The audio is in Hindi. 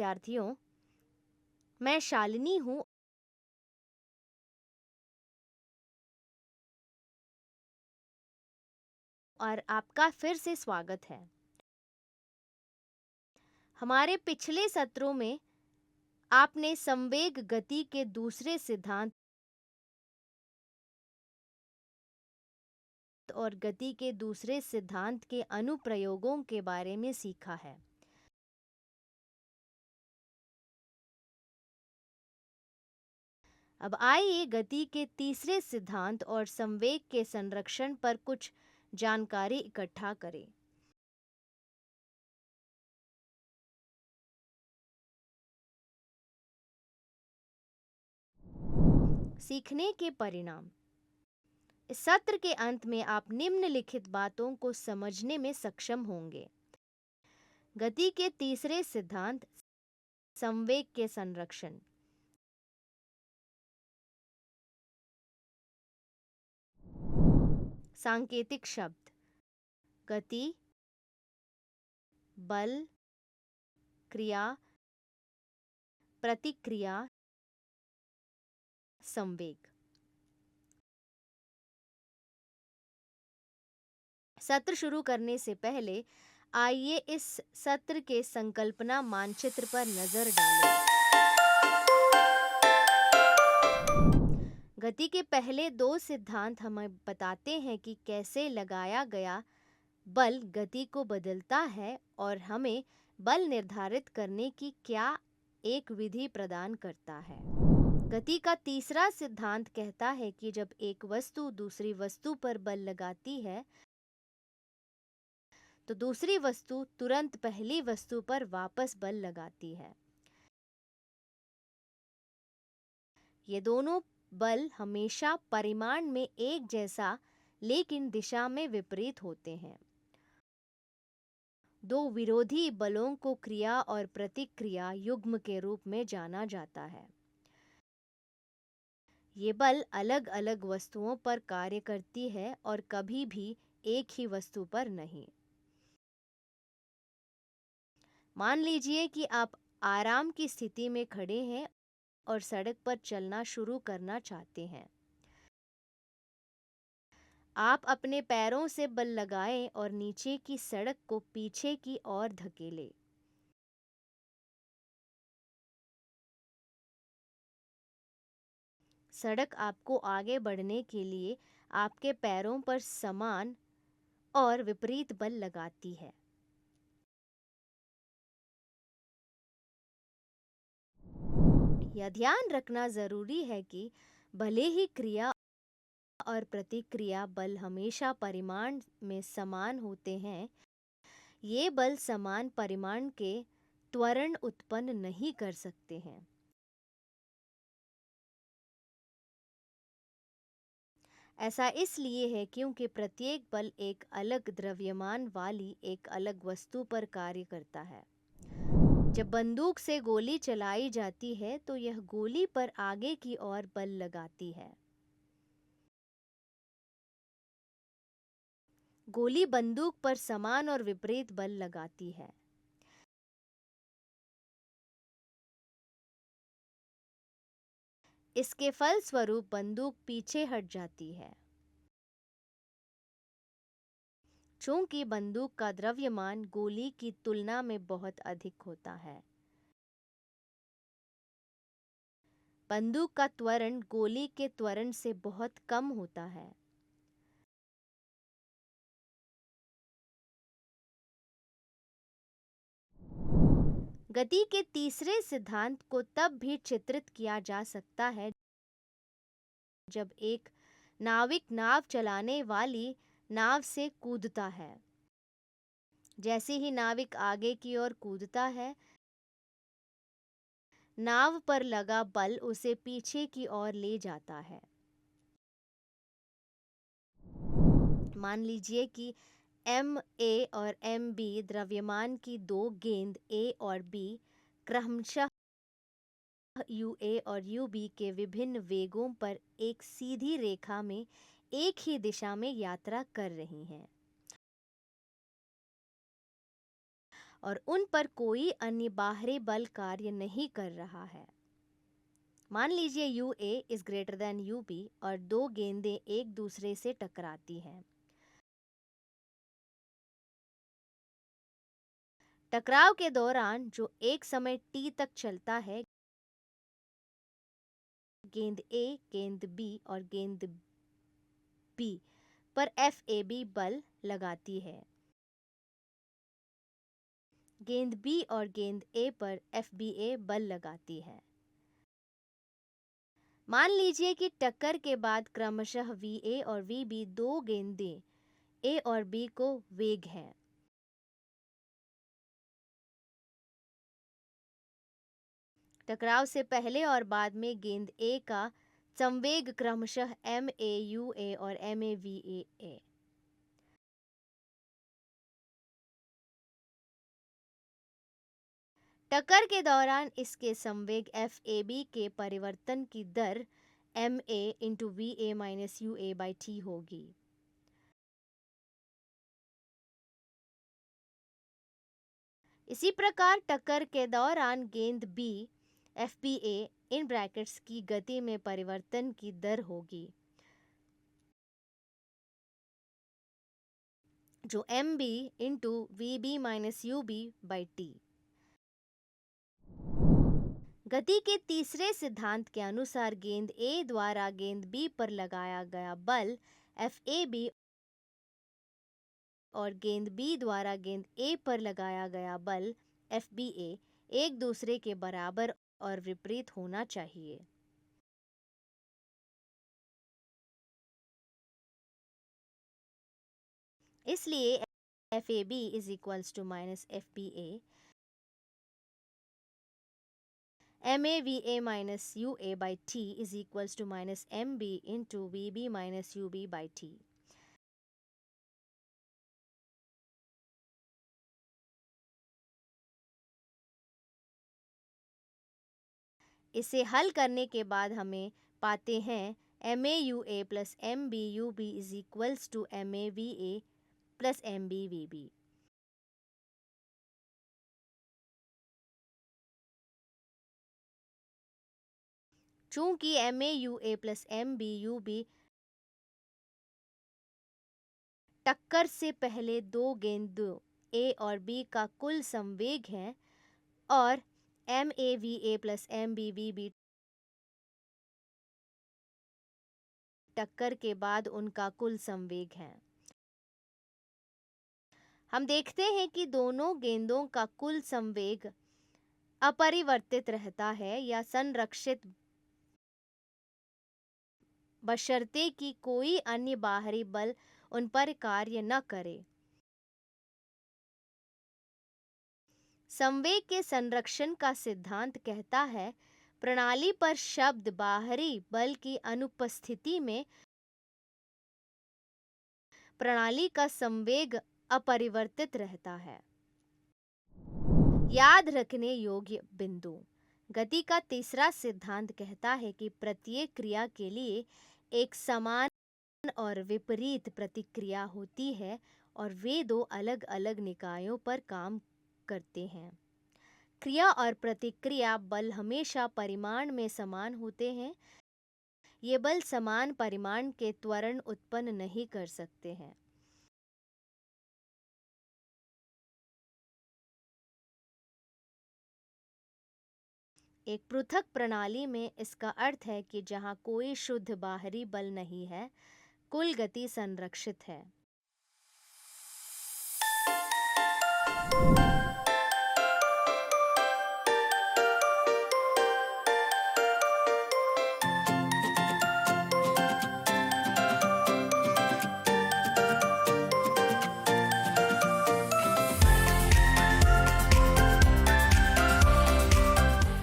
विद्यार्थियों, मैं शालिनी हूँ और आपका फिर से स्वागत है। हमारे पिछले सत्रों में आपने संवेग गति के दूसरे सिद्धांत और गति के दूसरे सिद्धांत के अनुप्रयोगों के बारे में सीखा है। अब आइए गति के तीसरे सिद्धांत और संवेग के संरक्षण पर कुछ जानकारी इकट्ठा करें। सीखने के परिणाम। इस सत्र के अंत में आप निम्नलिखित बातों को समझने में सक्षम होंगे। गति के तीसरे सिद्धांत, संवेग के संरक्षण। सांकेतिक शब्द: गति, बल, क्रिया, प्रतिक्रिया, संवेग। सत्र शुरू करने से पहले आइए इस सत्र के संकल्पना मानचित्र पर नजर डालें। गति के पहले दो सिद्धांत हमें बताते हैं कि कैसे लगाया गया बल गति को बदलता है और हमें बल निर्धारित करने की क्या एक विधि प्रदान करता है। गति का तीसरा सिद्धांत कहता है कि जब एक वस्तु दूसरी वस्तु पर बल लगाती है तो दूसरी वस्तु तुरंत पहली वस्तु पर वापस बल लगाती है। ये दोनों बल हमेशा परिमाण में एक जैसा लेकिन दिशा में विपरीत होते हैं। दो विरोधी बलों को क्रिया और प्रतिक्रिया युग्म के रूप में जाना जाता है। ये बल अलग अलग वस्तुओं पर कार्य करती है और कभी भी एक ही वस्तु पर नहीं। मान लीजिए कि आप आराम की स्थिति में खड़े हैं और सड़क पर चलना शुरू करना चाहते हैं। आप अपने पैरों से बल लगाएं और नीचे की सड़क को पीछे की ओर धकेलें। सड़क आपको आगे बढ़ने के लिए आपके पैरों पर समान और विपरीत बल लगाती है। यह ध्यान रखना जरूरी है कि भले ही क्रिया और प्रतिक्रिया बल हमेशा परिमाण में समान होते हैं, ये बल समान परिमाण के त्वरण उत्पन्न नहीं कर सकते हैं। ऐसा इसलिए है क्योंकि प्रत्येक बल एक अलग द्रव्यमान वाली एक अलग वस्तु पर कार्य करता है। जब बंदूक से गोली चलाई जाती है तो यह गोली पर आगे की ओर बल लगाती है। गोली बंदूक पर समान और विपरीत बल लगाती है। इसके फलस्वरूप बंदूक पीछे हट जाती है। चूंकि बंदूक का द्रव्यमान गोली की तुलना में बहुत अधिक होता है, बंदूक का त्वरण गोली के त्वरण से बहुत कम होता है। गति के तीसरे सिद्धांत को तब भी चित्रित किया जा सकता है जब एक नाविक नाव चलाने वाली नाव से कूदता है। जैसे ही नाविक आगे की ओर कूदता है, नाव पर लगा बल उसे पीछे की ओर ले जाता है। मान लीजिए कि Ma और Mb द्रव्यमान की दो गेंद A और B क्रमशः UA और UB के विभिन्न वेगों पर एक सीधी रेखा में एक ही दिशा में यात्रा कर रही हैं और उन पर कोई अन्य बाहरी बल कार्य नहीं कर रहा है। मान लीजिए U A is greater than U B और दो गेंदें एक दूसरे से टकराती हैं। टकराव के दौरान जो एक समय टी तक चलता है, गेंद ए, गेंद बी और गेंद बी पर एफ ए बी बल लगाती है। गेंद बी और गेंद ए पर एफ बी ए बल लगाती है। मान लीजिए कि टक्कर के बाद क्रमशः वी ए और वी बी दो गेंदें ए और बी को वेग है। टकराव से पहले और बाद में गेंद ए का संवेग क्रमशः एम ए यू ए और एम ए वी ए। टक्कर के दौरान इसके संवेग एफ ए बी के परिवर्तन की दर M A into V A minus U A by T होगी। इसी प्रकार टक्कर के दौरान गेंद B F B A in brackets की गति में परिवर्तन की दर होगी जो M B into V B minus U B by T. गति के तीसरे सिद्धांत के अनुसार गेंद ए द्वारा गेंद बी पर लगाया गया बल एफ ए बी और गेंद बी द्वारा गेंद ए पर लगाया गया बल एफ बी ए एक दूसरे के बराबर और विपरीत होना चाहिए। इसलिए F A B is equals to minus F B A M A V A minus U A by T is equals to minus M B into V B minus U B by T. इसे हल करने के बाद हमें पाते हैं M A U A plus M B U B is equals to M A V A plus M B V B. चूंकि M A U A plus M B U B टक्कर से पहले दो गेंदों ए और बी का कुल संवेग है और M A V A plus M B V B टक्कर के बाद उनका कुल संवेग है। हम देखते हैं कि दोनों गेंदों का कुल संवेग अपरिवर्तित रहता है या संरक्षित बशर्ते कि कोई अन्य बाहरी बल उन पर कार्य न करे। संवेग के संरक्षण का सिद्धांत कहता है प्रणाली पर शब्द बाहरी बल की अनुपस्थिति में प्रणाली का संवेग अपरिवर्तित रहता है। याद रखने योग्य बिंदु। गति का तीसरा सिद्धांत कहता है कि प्रत्येक क्रिया के लिए एक समान और विपरीत प्रतिक्रिया होती है और वे दो अलग अलग निकायों पर काम करते हैं। क्रिया और प्रतिक्रिया बल हमेशा परिमाण में समान होते हैं। ये बल समान परिमाण के त्वरण उत्पन्न नहीं कर सकते हैं। एक पृथक प्रणाली में इसका अर्थ है कि जहाँ कोई शुद्ध बाहरी बल नहीं है, कुल गति संरक्षित है।